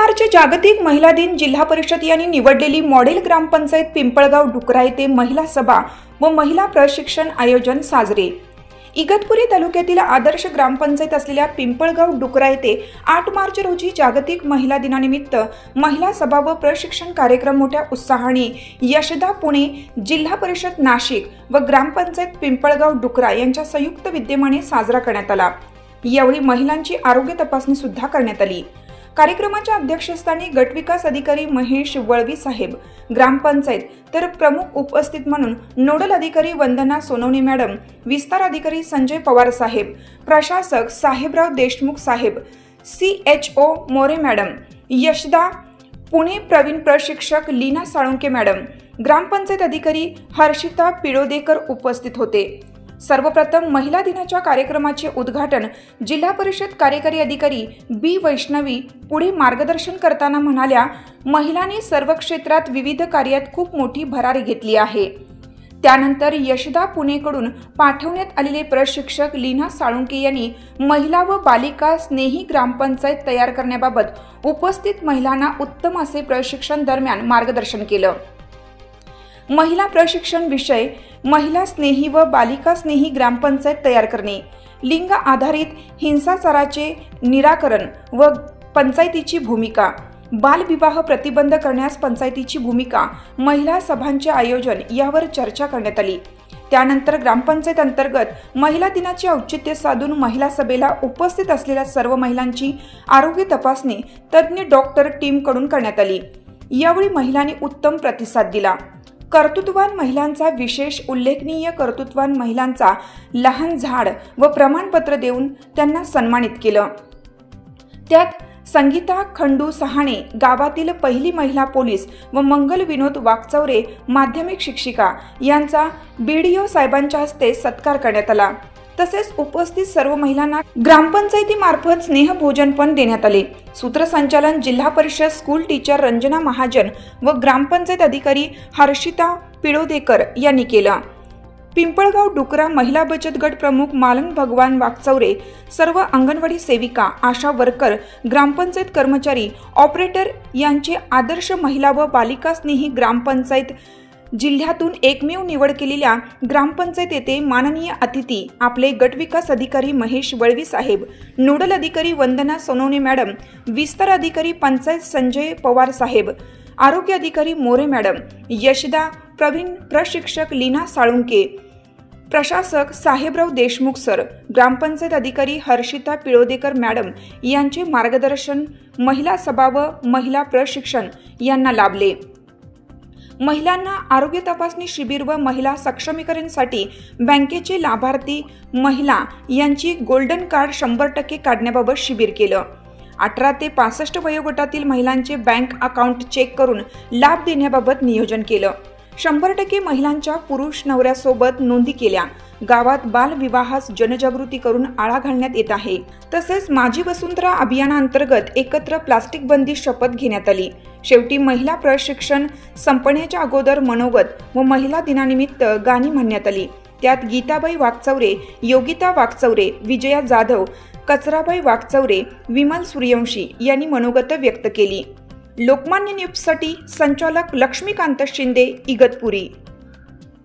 मार्च जागतिक महिला दिन जिल्हा परिषद यांनी निवडलेली मॉडेल ग्रामपंचायत पिंपळगाव डुकरा येथे महिला सभा व महिला प्रशिक्षण आयोजन साजरे। इगतपुरी तालुक्यातील आदर्श ग्रामपंचायत असलेल्या पिंपळगाव डुकरा येथे 8 मार्च रोजी जागतिक महिला दिनानिमित्त महिला सभा व प्रशिक्षण कार्यक्रम मोठ्या उत्साहाने यशदा पुणे, जिल्हा परिषद नाशिक व ग्रामपंचायत पिंपळगाव डुकरा यांच्या संयुक्त विद्यमाने साजरा करण्यात आला। यावेळी महिलांची आरोग्य तपासणी सुद्धा करण्यात आली। कार्यक्रमाच्या अध्यक्षस्थानी गटविकास अधिकारी महेश वळवी साहेब, ग्रामपंचायत तर प्रमुख उपस्थित म्हणून नोडल अधिकारी वंदना सोनवणे मॅडम, विस्तार अधिकारी संजय पवार साहेब, प्रशासक साहेबराव देशमुख साहेब, CHO मोरे मॅडम, यशदा पुणे प्रवीण प्रशिक्षक लीना साळुंके मॅडम, ग्रामपंचायत अधिकारी हर्षिता पिळोदेकर उपस्थित होते। सर्वप्रथम महिला दिनाच्या कार्यक्रमाचे उद्घाटन जिल्हा परिषद कार्यकारी अधिकारी B वैष्णवी पुढे मार्गदर्शन करताना म्हणाल्या, महिलांनी सर्व क्षेत्रात विविध कार्यात खूप मोठी भरारी घेतली आहे। त्यानंतर यशदा पुणेकडून पाठवण्यात आलेले प्रशिक्षक लीना साळुंके यांनी महिला व बालिका स्नेही ग्रामपंचायत तयार करण्याबाबत उपस्थित महिलांना उत्तम असे प्रशिक्षण दरम्यान मार्गदर्शन केलं। महिला प्रशिक्षण विषय महिला स्नेही व बालिका स्नेही ग्रामपंचायत तयार करणे, लिंग आधारित हिंसाचाराचे निराकरण व पंचायतीची भूमिका, बालविवाह प्रतिबंध करण्यास पंचायतीची भूमिका, महिला सभांचे आयोजन यावर चर्चा करण्यात आली। त्यानंतर ग्रामपंचायत अंतर्गत महिला दिनाचे औचित्य साधून महिला सभेला उपस्थित असलेल्या सर्व महिलांची आरोग्य तपासणी तज्ञ डॉक्टर टीमकडून करण्यात आली। यावेळी महिलांनी उत्तम प्रतिसाद दिला। कर्तृत्ववान महिलांचा विशेष उल्लेखनीय कर्तृत्ववान महिलांचा लहान झाड व प्रमाणपत्र देऊन त्यांना सन्मानित केलं। त्यात संगीता खंडू सहाणे गावातील पहिली महिला पोलीस व मंगल विनोद वाकचौरे माध्यमिक शिक्षिका यांचा BDO साहेबांच्या हस्ते सत्कार करण्यात आला। तसेच उपस्थित सर्व महिलांना ग्रामपंचायतीमार्फत स्नेहभोजन पण देण्यात आले। सूत्रसंचालन जिल्हा परिषद स्कूल टीचर रंजना महाजन व ग्रामपंचायत अधिकारी हर्षिता पिळोदेकर यांनी केलं। पिंपळगाव डुकरा महिला बचत गट प्रमुख मालन भगवान वाकचौरे, सर्व अंगणवाडी सेविका, आशा वर्कर, ग्रामपंचायत कर्मचारी, ऑपरेटर यांचे आदर्श महिला व बालिका स्नेही ग्रामपंचायत जिल्ह्यातून एकमेव निवड केलेल्या ग्रामपंचायत येथे माननीय अतिथी आपले गटविकास अधिकारी महेश वळवी साहेब, नोडल अधिकारी वंदना सोनवणे मॅडम, विस्तार अधिकारी पंचायत संजय पवार साहेब, आरोग्य अधिकारी मोरे मॅडम, यशदा प्रवीण प्रशिक्षक लीना साळुंके, प्रशासक साहेबराव देशमुख सर, ग्रामपंचायत अधिकारी हर्षिता पिळोदेकर मॅडम यांचे मार्गदर्शन महिला सभा व महिला प्रशिक्षण यांना लाभले। महिलांना आरोग्य तपासणी शिबिर व महिला सक्षमीकरणासाठी बँकेचे लाभार्थी महिला यांची गोल्डन कार्ड 100% काढण्याबाबत शिबिर केलं। 18 ते 65 वयोगटातील महिलांचे बँक अकाउंट चेक करून लाभ देण्याबाबत नियोजन केलं। 100% महिलांच्या पुरुष नवऱ्यासोबत नोंदी केल्या। गावात बालविवाहास जनजागृती करून आळा घालण्यात येत आहे। तसेच माझी वसुंधरा अभियानांतर्गत एकत्र प्लास्टिक बंदी शपथ घेण्यात आली। शेवटी महिला प्रशिक्षण संपण्याच्या अगोदर मनोगत व महिला दिनानिमित्त गाणी म्हणण्यात आली। त्यात गीताबाई वाकचौरे, योगिता वाकचौरे, विजया जाधव, कचराबाई वाकचौरे, विमल सूर्यवंशी यांनी मनोगत व्यक्त केली। लोकमान्य न्यूजसाठी संचालक लक्ष्मीकांत शिंदे, इगतपुरी।